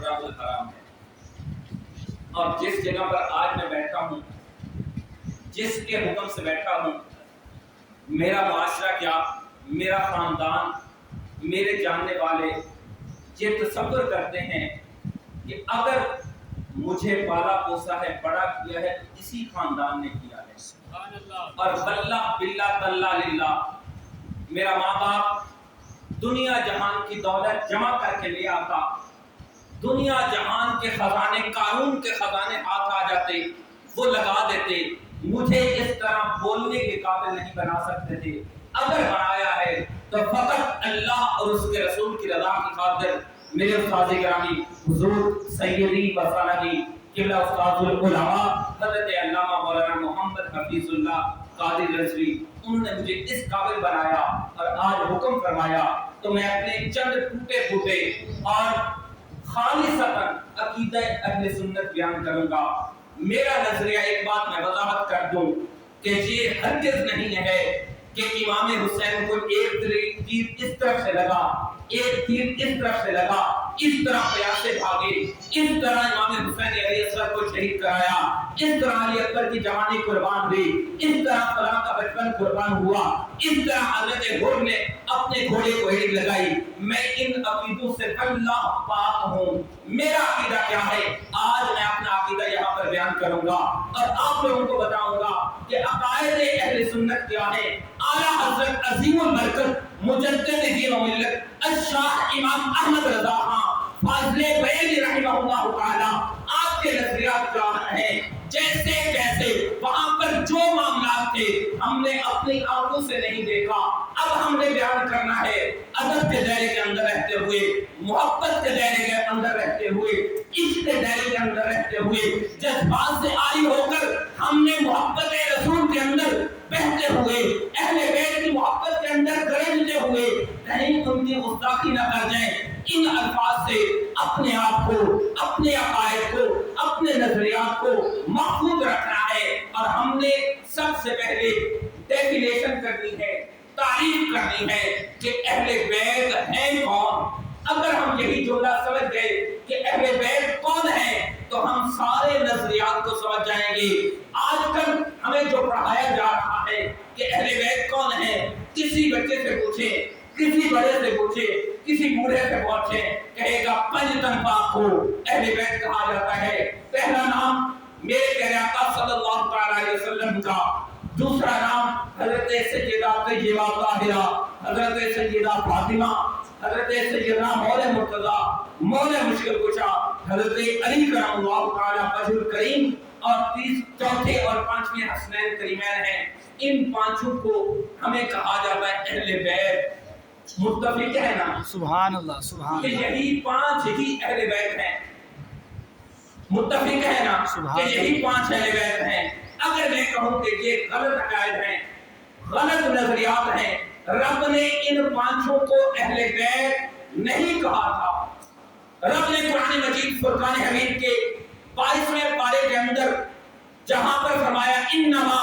مشرب الحرام ہے. اور جس جگہ پر آج میں بیٹھا ہوں، جس کے حکم سے بیٹھا ہوں، میرا معاشرہ کیا، میرا خاندان، میرے جاننے والے یہ تصور کرتے ہیں کہ اگر مجھے پالا پوسا ہے، بڑا کیا ہے، تو اسی خاندان نے کیا ہے. اور واللہ باللہ تاللہ للہ میرا ماں باپ دنیا جہان کی دولت جمع کر کے لے آتا، دنیا جہان کے خزانے، قارون کے خزانے ہاتھ آ جاتے، وہ لگا دیتے، مجھے اس طرح بولنے کے قابل نہیں بنا سکتے تھے. اگر بنایا ہے تو فقط اللہ اور اس کے رسول کی رضا کی خاطر. میرے استاد گرامی حضور سیدی و ثانوی قبلہ استاد العلماء حضرت علامہ مولانا محمد حفیظ اللہ قادری رضوی، انہوں نے مجھے اس قابل بنایا اور آج حکم فرمایا تو میں اپنے چند ٹوٹے پھوٹے اور خالصتاً عقیدہ اہل سنت بیان کروں گا. میرا نظریہ، ایک بات میں وضاحت کر دوں کہ یہ ہرگز نہیں ہے کہ امام حسین کو ایک تیر اس طرف سے لگا، ایک تیر اس طرف سے لگا، اس طرح پیاسے بھاگے، اس طرح امام حسین علیہ السلام کو شہید کرایا، اس طرح علی اکبر کی جوانی قربان ہوئی، اس طرح فلاں کا بچپن قربان ہوا، اس طرح حضرت گھوڑ نے اپنے گھوڑے کو ہیڈ لگائی. میں ان عقیدوں سے اللہ پاک ہوں. میرا عقیدہ کیا ہے، آج میں اپنا عقیدہ یہاں پر بیان کروں گا اور آپ لوگوں کو بتاؤں گا کہ عقائد اہل سنت کیا ہے. اعلیٰ حضرت عظیم البرکت مجدد دین و ملت الشاہ امام احمد رضا خان فاضل بریلوی رحمہ اللہ تعالی، آپ کے نظریات کیا ہیں، جیسے کیسے وہاں پر جو معاملات تھے ہم نے اپنی آنکھوں سے نہیں دیکھا، اب ہم نے بیان کرنا ہے ادب کے دائرے کے اندر رہتے ہوئے، محبت کے دائرے کے اندر رہتے ہوئے، عشق کے دائرے کے اندر رہتے ہوئے، جذبات سے عاری ہو کر ہم نے محبت رسول کے اندر بہتے ہوئے، اہل بیت کی محبت کے اندر گرجتے ہوئے کہیں ان کی گستاخی نہ کر جائیں. ان الفاظ سے اپنے آپ کو، اپنے عقائد کو، اپنے نظریات کو محفوظ رکھنا ہے. اور ہم نے سب سے پہلے ڈیفینیشن کرنی ہے، تعریف کرنی ہے کہ اہل بیت ہیں کون. اگر ہم یہی جملہ سمجھ گئے کہ اہل بیت کون ہے تو ہم سارے نظریات کو سمجھ جائیں گے. آج کل ہمیں جو پڑھایا جا رہا ہے کہ اہل بیت کون ہے، کسی بچے سے پوچھیں، کسی بڑے سے پوچھے، کسی بوڑھے سے پوچھے، کہے گا پنج تن پاک کو اہل بیت کہا جاتا ہے. پہلا نام میرے پیارے آقا صلی اللہ تعالی علیہ وسلم کا، دوسرا نام حضرت سیدہ طیبہ طاہرہ، حضرت سیدہ فاطمہ، حضرت سیدنا مولا مرتضی، مولا مشکل کشا حضرت علی کرم اللہ تعالی وجہ الکریم، اور چوتھے اور پانچویں حسنین کریمین ہیں. ان پانچوں کو ہمیں کہا جاتا ہے اہل بیت. متفق ہے نا؟ سبحان اللہ، سبحان اللہ. کہ یہی پانچ ہی اہل بیت ہیں. متفق ہے نا کہ یہی پانچ اہل بیت ہیں. اگر میں کہوں کہ یہ غلط عقائد ہیں، غلط نظریات ہیں، رب نے ان پانچوں کو اہل بیت نہیں کہا تھا. رب نے قرآن مجید فرقان حمید کے 22ویں پارے کے اندر جہاں پر فرمایا انما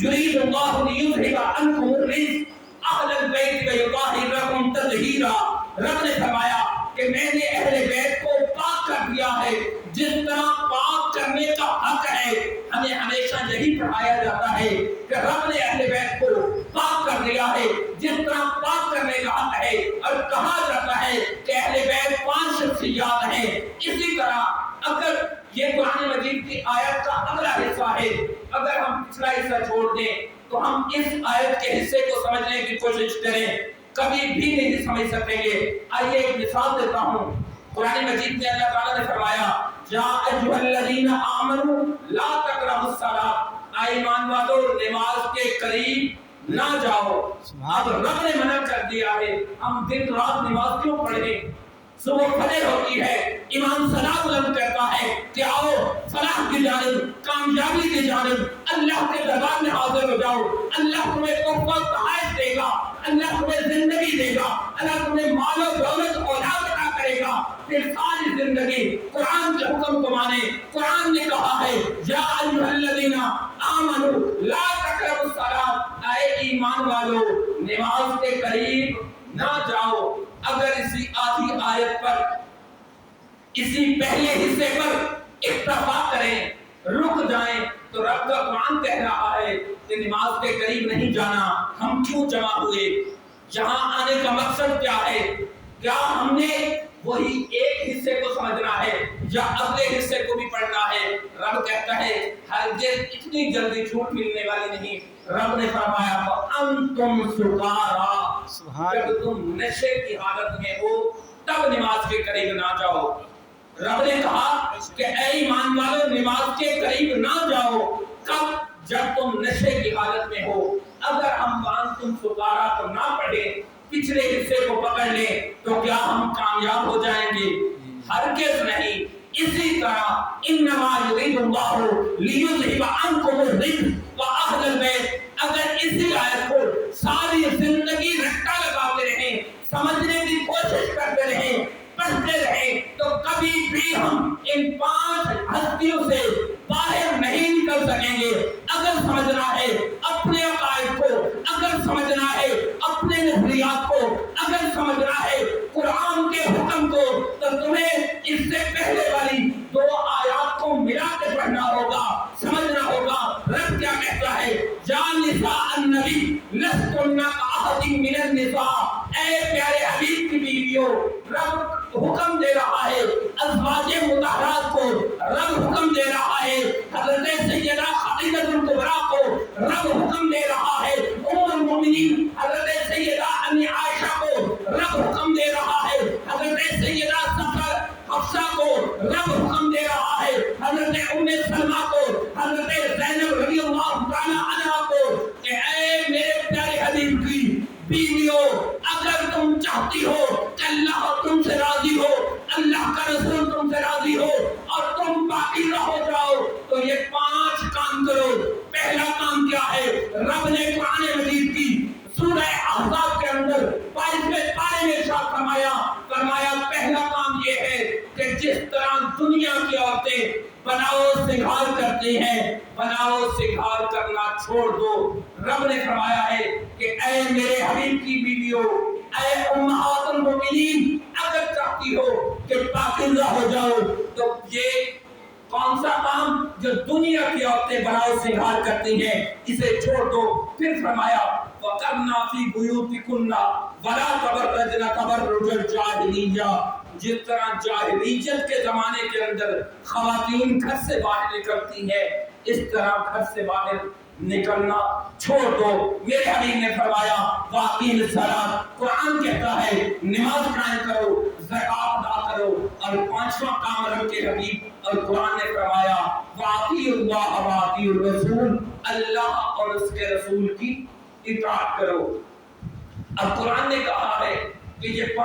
یرید اللہ لیذھب عنکم الرجس اہل البیت ویطہرکم تطہیرا. رب نے فرمایا کہ میں نے اہل بیت کو پاک کر دیا ہے جس طرح پاک کرنے کا حق ہے. ہمیں ہمیشہ یہی پڑھایا جاتا ہے کہ رب نے اہل بیت کو پاک کر دیا ہے جس طرح پاک کرنے کا حق ہے. اور کہا جاتا ہے کہ اہل بیت 5 شخصیات ہیں. اسی طرح اگر یہ قرآن مجید کی آیت کا اگلا حصہ ہے، اگر ہم پچھلا حصہ چھوڑ دیں تو ہم اس آیت کے حصے کو سمجھنے کی کوشش کریں، کبھی بھی نہیں سمجھ سکیں گے. آئیے ایک مثال دیتا ہوں. قرآن مجید میں اللہ تعالیٰ نے فرمایا یا ایھا الذین آمنوا لا تقربوا الصلاۃ، اے ایمان والو نماز کے قریب نہ جاؤ. اب رب نے منع کر دیا ہے، ہم دن رات نماز کیوں پڑھیں؟ صبح فجر ہوتی ہے، امام صلاۃ بلند کرتا ہے کہ آؤ فلاح کی جانب، کامیابی کی جانب، اللہ کے دربار میں حاضر ہو جاؤ. اللہ تمہیں توفیق عطا دے گا، اللہ تمہیں زندگی دے گا، اللہ تمہیں مال و دولت اولاد عطا کرے گا. پھر ساری زندگی قرآن کے حکم کو مانے. قرآن نے کہا ہے یا ایھا الذین آمنوا لا تقربوا الصلاۃ، اے ایمان والو نماز کے قریب نہ جاؤ. اگر اسی آدھی آیت پر، اسی کسی پہلے حصے پر اکتفا کریں، رک جائیں، تو رب کا قرآن کہہ رہا ہے کہ نماز کے قریب نہیں جانا. ہم کیوں جمع ہوئے؟ یہاں آنے کا مقصد کیا ہے؟ کیا ہم نے وہی ایک حصے کو سمجھنا ہے یا اگلے حصے کو بھی پڑھنا ہے؟ رب کہتا ہے ہرگز اتنی جلدی چھوٹ ملنے والی نہیں. رب نے فرمایا وَأَنْتُمْ سُکَارَىٰ، جب تم نشے کی حالت میں ہو تب نماز کے قریب نہ جاؤ. رب نے کہا کہ اے ایمان والو نماز کے قریب نہ جاؤ. کب؟ جب تم نشے کی حالت میں ہو. اگر ہم وَأَنْتُمْ سُکَارَىٰ کو نہ پڑھیں، پچھلے حصے کو پکڑ لیں، تو کیا ہم کامیاب ہو جائیں گے؟ ہرگز نہیں. اسی طرح انما یرید اللہ لیذھب عنکم الرجس واہل البیت. اگر اسی آیت کو ساری زندگی رٹا لگاتے رہیں، سمجھنے کی کوشش کرتے رہیں، پڑھتے رہیں، تو کبھی بھی ہم ان 5 ہستیوں سے باہر نہیں نکل سکیں گے. اگر سمجھنا ہے اپنے عقائد کو، اگر سمجھنا ہے اپنے نظریات کو، اگر سمجھنا ہے قرآن کے حکم کو، تو تمہیں اس سے پہلے والی 2 آیات کو ملا کے پڑھنا ہوگا، سمجھنا ہوگا. رب کیا کہتا ہے؟ یا نساء النبی لستن کاحد من النساء. اے پیارے حبیب کی بیویوں، رب حکم دے رہا ہے ازواج مطہرات کو، رب حکم دے رہا ہے حضرت سیدہ خدیجہ الکبریٰ کو، رب حکم دے رہا ہے ام المؤمنین حضرت سیدہ ام عائشہ کو، رب حکم دے رہا ہے حضرت سیدہ حفصہ کو، رب حکم دے رہا ہے حضرت ام سلمہ کو، حضرت زینب رضی اللہ تعالی عنہا کو کہ اے میرے پیارے حبیب کی بیویوں، اگر تم چاہتی ہو کہ اللہ تم سے راضی ہو، اللہ کا رسول تم سے راضی ہو اور تم باقی ہو جاؤ، تو یہ 5 کام کرو. پہلا کام کیا ہے؟ رب نے قرآن مجید کی سورہ احزاب کے اندر 22ویں پارے میں ارشاد فرمایا پہلا کام یہ ہے کہ جس طرح دنیا کی عورتیں بناؤ سنگھار کرتی ہیں، بناؤ سنگھار کرنا چھوڑ دو. رب نے فرمایا ہے کہ اے میرے حبیب کی بیویوں، اے امہات المؤمنین، اگر چاہتی ہو کہ پاکیزہ ہو جاؤ تو یہ کون سا کام جو دنیا کی عورتیں بناؤ سنگھار کرتی ہیں اسے چھوڑ دو. پھر فرمایا وَقَرْنَا فِي بُيُوتِكُنَّ وَلَا تَبَرَّجْنَ تَبَرُّجَ الْجَاهِلِيَّةِ. جس طرح جاہلیت کے زمانے کے اندر خواتین گھر سے باہر نکلتی ہیں، اس طرح گھر سے باہر نکلنا چھوڑ دو. میرے حبیب نے فرمایا وَأَقِیمِ الصَّلَاةَ. قرآن کہتا ہے نماز قائم کرو، زکوٰۃ ادا کرو. اور 5واں کام رب کے حبیب اور قرآن نے فرمایا وَأَطِیعُوا اللَّهَ وَأَطِیعُوا الرَّسُولَ. اللہ اور اس کے رسول کی اطاعت کرو. اب قرآن نے کہا ہے کہ یہ